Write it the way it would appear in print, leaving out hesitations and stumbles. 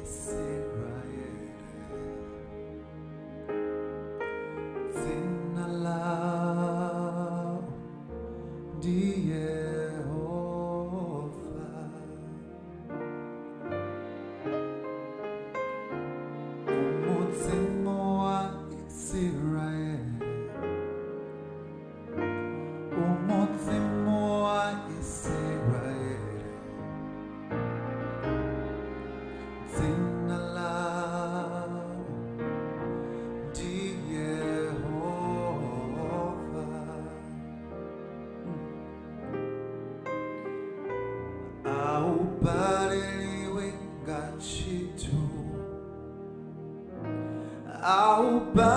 Israeli, jina lao ndiye Yehova. Umutima wa Israeli, umutima wa Israeli, jina lao ndiye Yehova. Aubadiliwe ngachitu, aubadiliwe